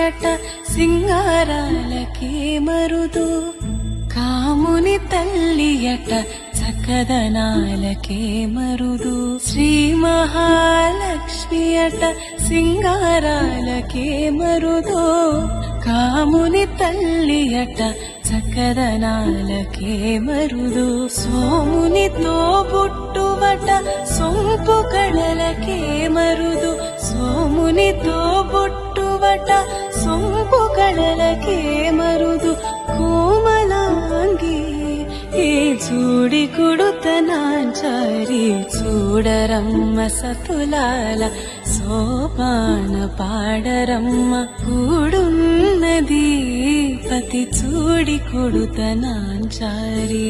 అట సింగారాలకే మరుదు, కాముని తల్లి అట చక్కదనాలకే మరుదు. శ్రీ మహాలక్ష్మి అట సింగారాలకే మరుదు, కాముని తల్లి అట చక్కదనాలకే మరుదు. సోమునితో బుట్టువట సొంపు కళలకే మరుదు, సోమునితో బుట్టువట సొంపు కళలకే మరుదు. కోమలాంగి ఈ చూడి కుడుతనాంచారి, చూడరమ్మ సతులాల సోపాన పాడరమ్మ. కూడున్నది పతి చూడి కుడుతనాంచారి.